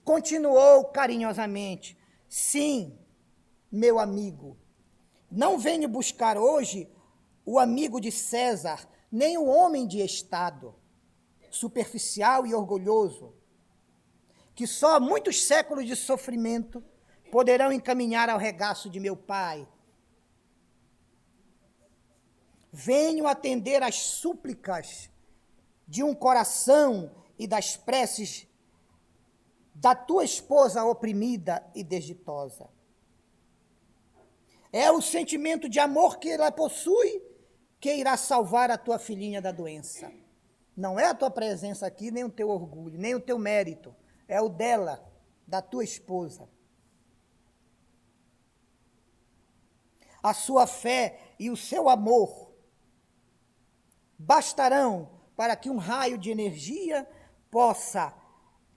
continuou carinhosamente: sim, meu amigo, não venho buscar hoje o amigo de César, nem o homem de Estado, superficial e orgulhoso, que só muitos séculos de sofrimento poderão encaminhar ao regaço de meu Pai. Venho atender às súplicas de um coração e das preces da tua esposa oprimida e desditosa. É o sentimento de amor que ela possui que irá salvar a tua filhinha da doença. Não é a tua presença aqui, nem o teu orgulho, nem o teu mérito. É o dela, da tua esposa. A sua fé e o seu amor bastarão para que um raio de energia possa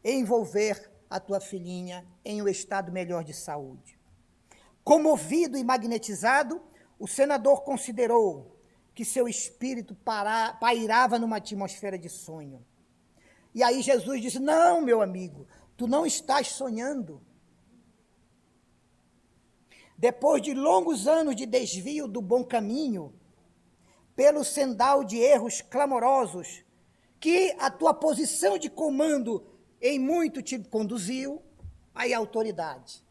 envolver a tua filhinha em um estado melhor de saúde. Comovido e magnetizado, o senador considerou que seu espírito pairava numa atmosfera de sonho. E aí Jesus disse: não, meu amigo, tu não estás sonhando. Depois de longos anos de desvio do bom caminho, pelo sendal de erros clamorosos que a tua posição de comando em muito te conduziu à autoridade.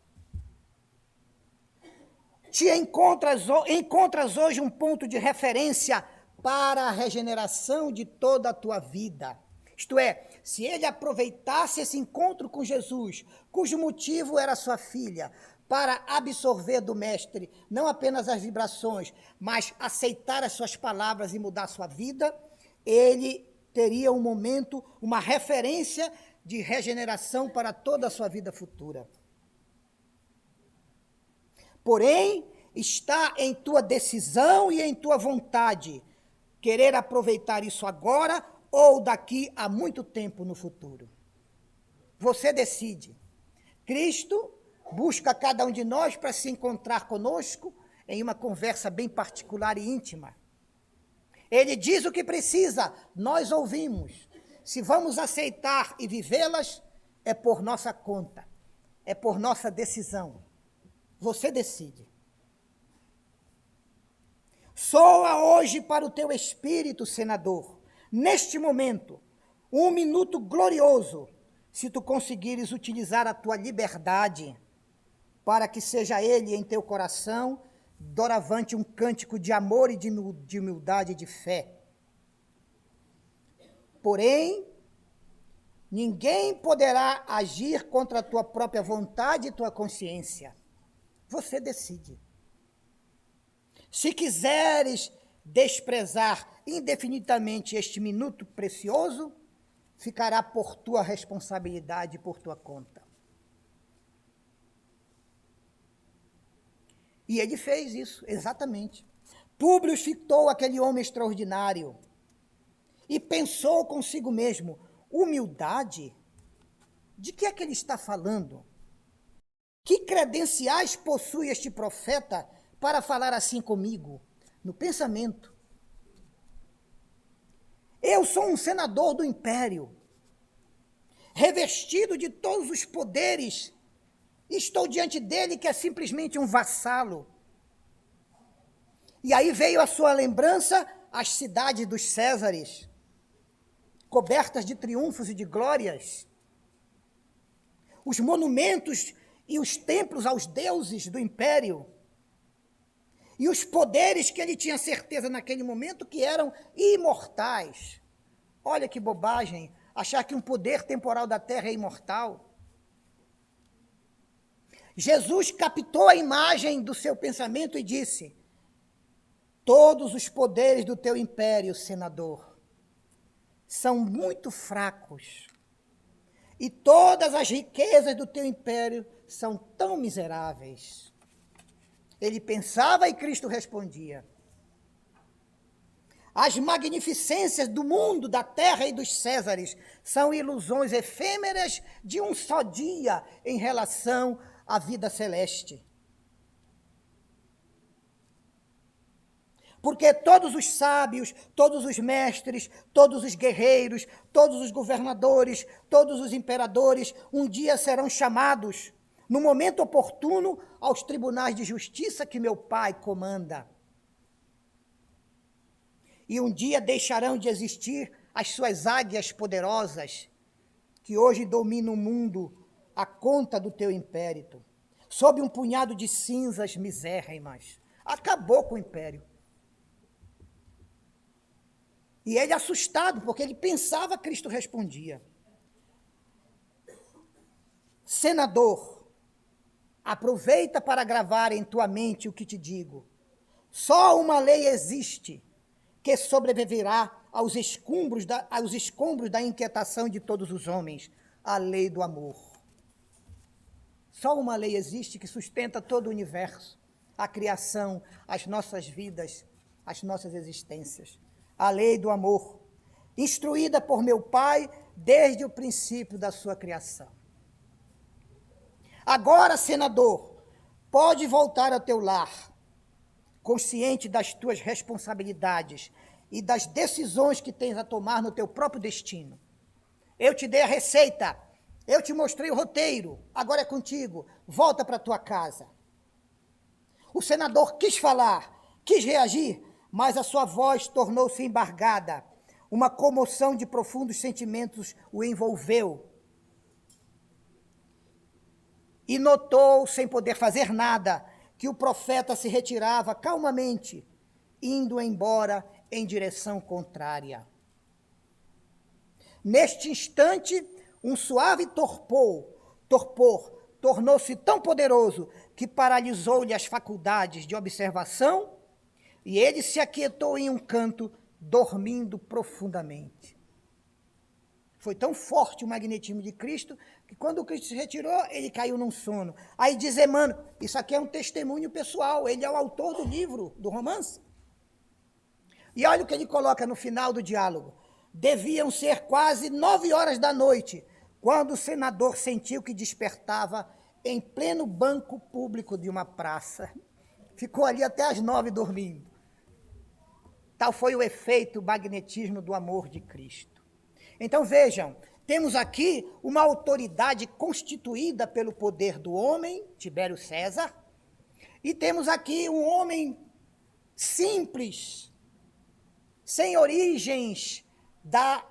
Te encontras hoje um ponto de referência para a regeneração de toda a tua vida. Isto é, se ele aproveitasse esse encontro com Jesus, cujo motivo era sua filha, para absorver do Mestre não apenas as vibrações, mas aceitar as suas palavras e mudar sua vida, ele teria um momento, uma referência de regeneração para toda a sua vida futura. Porém, está em tua decisão e em tua vontade querer aproveitar isso agora ou daqui a muito tempo no futuro. Você decide. Cristo busca cada um de nós para se encontrar conosco em uma conversa bem particular e íntima. Ele diz o que precisa, nós ouvimos. Se vamos aceitar e vivê-las, é por nossa conta, é por nossa decisão. Você decide. Soa hoje para o teu espírito, senador, neste momento, um minuto glorioso, se tu conseguires utilizar a tua liberdade, para que seja ele em teu coração, doravante um cântico de amor e de humildade e de fé. Porém, ninguém poderá agir contra a tua própria vontade e tua consciência. Você decide. Se quiseres desprezar indefinidamente este minuto precioso, ficará por tua responsabilidade e por tua conta. E ele fez isso, exatamente. Públio fitou aquele homem extraordinário e pensou consigo mesmo, humildade? De que é que ele está falando? Que credenciais possui este profeta para falar assim comigo? No pensamento. Eu sou um senador do império, revestido de todos os poderes. Estou diante dele que é simplesmente um vassalo. E aí veio à sua lembrança as cidades dos Césares, cobertas de triunfos e de glórias, os monumentos e os templos aos deuses do império, e os poderes que ele tinha certeza naquele momento que eram imortais. Olha que bobagem, achar que um poder temporal da terra é imortal. Jesus captou a imagem do seu pensamento e disse: todos os poderes do teu império, senador, são muito fracos, e todas as riquezas do teu império são tão miseráveis. Ele pensava e Cristo respondia. As magnificências do mundo, da terra e dos Césares são ilusões efêmeras de um só dia em relação à vida celeste. Porque todos os sábios, todos os mestres, todos os guerreiros, todos os governadores, todos os imperadores, um dia serão chamados, no momento oportuno, aos tribunais de justiça que meu Pai comanda. E um dia deixarão de existir as suas águias poderosas, que hoje dominam o mundo à conta do teu império, sob um punhado de cinzas misérrimas. Acabou com o império. E ele assustado, porque ele pensava, Cristo respondia: senador, aproveita para gravar em tua mente o que te digo. Só uma lei existe que sobreviverá aos escombros da inquietação de todos os homens, a lei do amor. Só uma lei existe que sustenta todo o universo, a criação, as nossas vidas, as nossas existências. A lei do amor, instruída por meu Pai desde o princípio da sua criação. Agora, senador, pode voltar ao teu lar, consciente das tuas responsabilidades e das decisões que tens a tomar no teu próprio destino. Eu te dei a receita, eu te mostrei o roteiro, agora é contigo, volta para tua casa. O senador quis falar, quis reagir, mas a sua voz tornou-se embargada. Uma comoção de profundos sentimentos o envolveu. E notou, sem poder fazer nada, que o profeta se retirava calmamente, indo embora em direção contrária. Neste instante, um suave torpor tornou-se tão poderoso que paralisou-lhe as faculdades de observação e ele se aquietou em um canto, dormindo profundamente. Foi tão forte o magnetismo de Cristo que quando o Cristo se retirou, ele caiu num sono. Aí diz Emmanuel, isso aqui é um testemunho pessoal, ele é o autor do livro, do romance. E olha o que ele coloca no final do diálogo. Deviam ser quase 9 horas da noite, quando o senador sentiu que despertava em pleno banco público de uma praça. Ficou ali até as 9 dormindo. Tal foi o efeito magnetismo do amor de Cristo. Então vejam, temos aqui uma autoridade constituída pelo poder do homem, Tibério César, e temos aqui um homem simples, sem origens da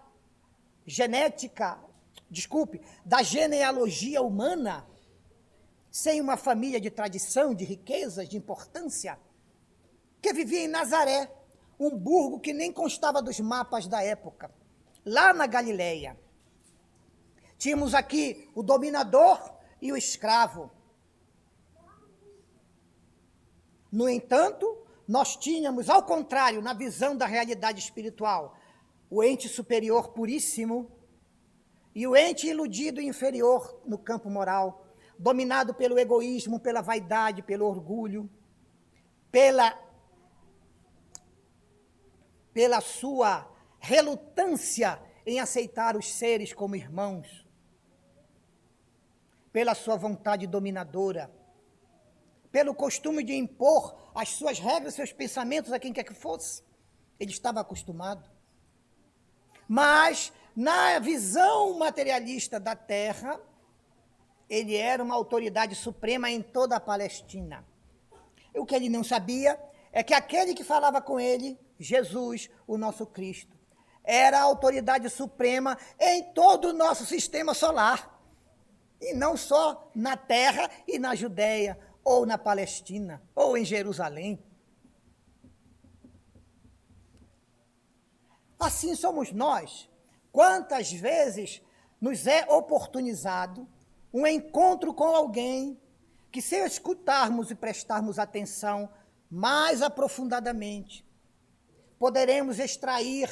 da genealogia humana, sem uma família de tradição, de riquezas, de importância, que vivia em Nazaré, um burgo que nem constava dos mapas da época, lá na Galileia. Tínhamos aqui o dominador e o escravo. No entanto, nós tínhamos, ao contrário, na visão da realidade espiritual, o ente superior puríssimo e o ente iludido inferior no campo moral, dominado pelo egoísmo, pela vaidade, pelo orgulho, pela sua relutância em aceitar os seres como irmãos, pela sua vontade dominadora, pelo costume de impor as suas regras, seus pensamentos a quem quer que fosse. Ele estava acostumado. Mas, na visão materialista da terra, ele era uma autoridade suprema em toda a Palestina. O que ele não sabia é que aquele que falava com ele, Jesus, o nosso Cristo, era a autoridade suprema em todo o nosso sistema solar. E não só na terra e na Judéia, ou na Palestina, ou em Jerusalém. Assim somos nós. Quantas vezes nos é oportunizado um encontro com alguém que, se escutarmos e prestarmos atenção mais aprofundadamente, poderemos extrair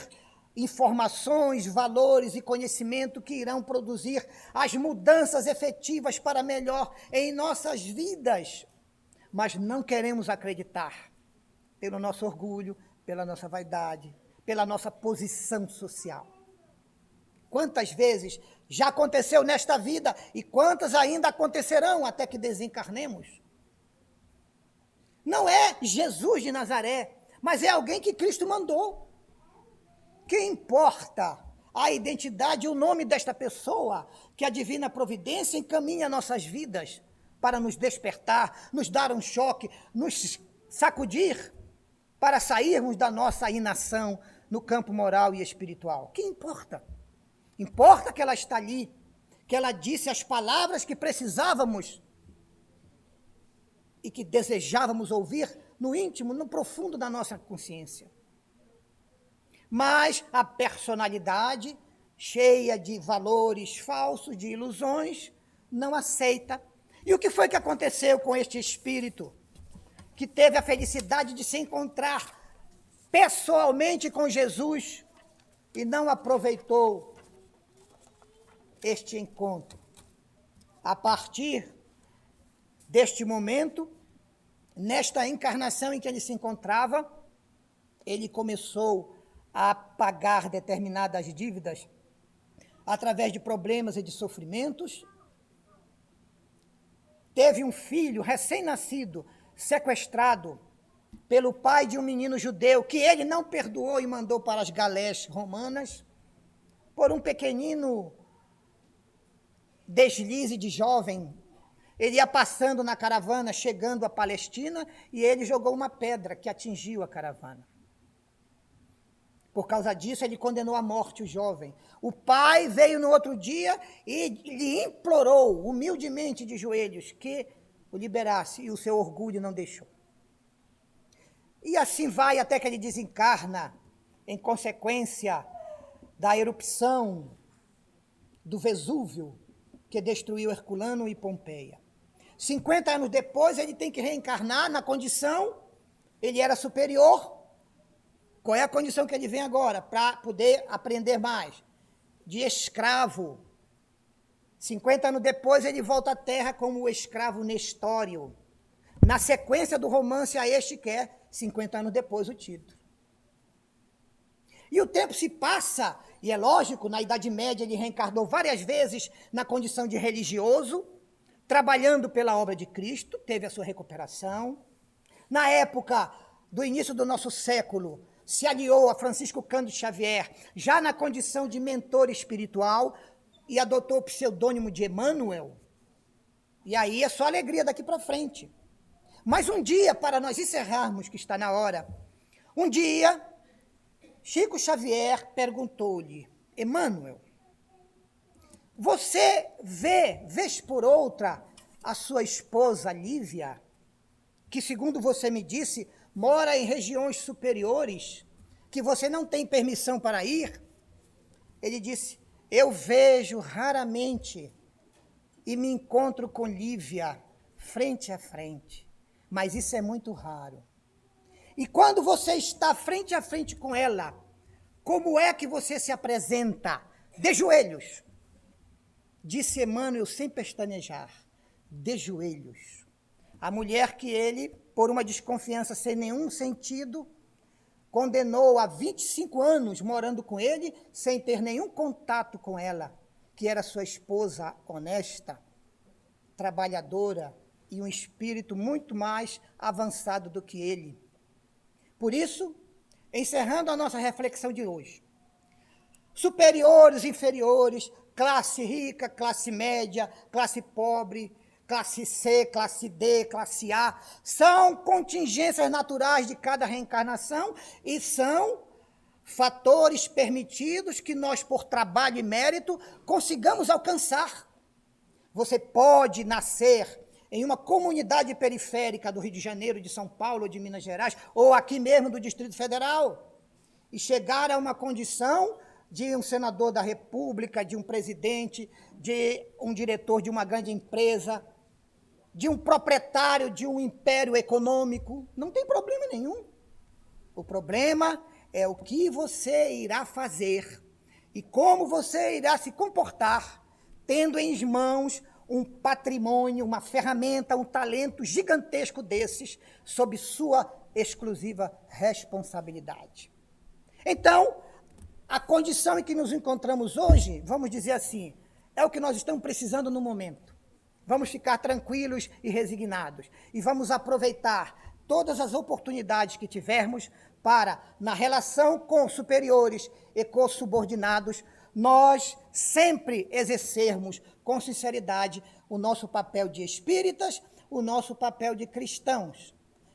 informações, valores e conhecimento que irão produzir as mudanças efetivas para melhor em nossas vidas. Mas não queremos acreditar pelo nosso orgulho, pela nossa vaidade, pela nossa posição social. Quantas vezes já aconteceu nesta vida e quantas ainda acontecerão até que desencarnemos? Não é Jesus de Nazaré, mas é alguém que Cristo mandou. Que importa a identidade e o nome desta pessoa que a divina providência encaminha nossas vidas para nos despertar, nos dar um choque, nos sacudir para sairmos da nossa inação no campo moral e espiritual. Que importa? Importa que ela está ali, que ela disse as palavras que precisávamos e que desejávamos ouvir no íntimo, no profundo da nossa consciência. Mas a personalidade, cheia de valores falsos, de ilusões, não aceita. E o que foi que aconteceu com este espírito que teve a felicidade de se encontrar pessoalmente com Jesus e não aproveitou este encontro? A partir deste momento, nesta encarnação em que ele se encontrava, ele começou a pagar determinadas dívidas através de problemas e de sofrimentos. Teve um filho recém-nascido, sequestrado pelo pai de um menino judeu, que ele não perdoou e mandou para as galés romanas, por um pequenino deslize de jovem. Ele ia passando na caravana, chegando à Palestina, e ele jogou uma pedra que atingiu a caravana. Por causa disso, ele condenou à morte o jovem. O pai veio no outro dia e lhe implorou, humildemente de joelhos, que o liberasse, e o seu orgulho não deixou. E assim vai até que ele desencarna, em consequência da erupção do Vesúvio, que destruiu Herculano e Pompeia. 50 anos depois, ele tem que reencarnar na condição, ele era superior. Qual é a condição que ele vem agora? Para poder aprender mais. De escravo. 50 anos depois, ele volta à Terra como o escravo Nestório. Na sequência do romance a este que é, 50 anos depois, o título. E o tempo se passa, e é lógico, na Idade Média ele reencarnou várias vezes na condição de religioso, trabalhando pela obra de Cristo, teve a sua recuperação. Na época do início do nosso século, se aliou a Francisco Cândido Xavier, já na condição de mentor espiritual, e adotou o pseudônimo de Emmanuel. E aí é só alegria daqui para frente. Mas um dia, para nós encerrarmos, que está na hora, um dia, Chico Xavier perguntou-lhe, Emmanuel, você vê, vez por outra, a sua esposa Lívia, que, segundo você me disse, mora em regiões superiores, que você não tem permissão para ir? Ele disse, eu vejo raramente e me encontro com Lívia frente a frente, mas isso é muito raro. E quando você está frente a frente com ela, como é que você se apresenta? De joelhos. Disse Emmanuel sem pestanejar, de joelhos. A mulher que ele, por uma desconfiança sem nenhum sentido, condenou a 25 anos morando com ele, sem ter nenhum contato com ela, que era sua esposa honesta, trabalhadora e um espírito muito mais avançado do que ele. Por isso, encerrando a nossa reflexão de hoje, superiores, inferiores, classe rica, classe média, classe pobre, classe C, classe D, classe A, são contingências naturais de cada reencarnação e são fatores permitidos que nós, por trabalho e mérito, consigamos alcançar. Você pode nascer em uma comunidade periférica do Rio de Janeiro, de São Paulo, de Minas Gerais, ou aqui mesmo do Distrito Federal, e chegar a uma condição de um senador da República, de um presidente, de um diretor de uma grande empresa, de um proprietário de um império econômico. Não tem problema nenhum. O problema é o que você irá fazer e como você irá se comportar, tendo em mãos um patrimônio, uma ferramenta, um talento gigantesco desses, sob sua exclusiva responsabilidade. Então, a condição em que nos encontramos hoje, vamos dizer assim, é o que nós estamos precisando no momento. Vamos ficar tranquilos e resignados. E vamos aproveitar todas as oportunidades que tivermos para, na relação com superiores e com subordinados, nós sempre exercermos com sinceridade o nosso papel de espíritas, o nosso papel de cristãos.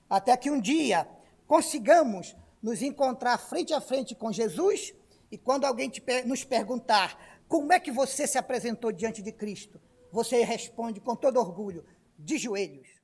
Até que um dia consigamos nos encontrar frente a frente com Jesus e quando alguém nos perguntar como é que você se apresentou diante de Cristo, você responde com todo orgulho, de joelhos.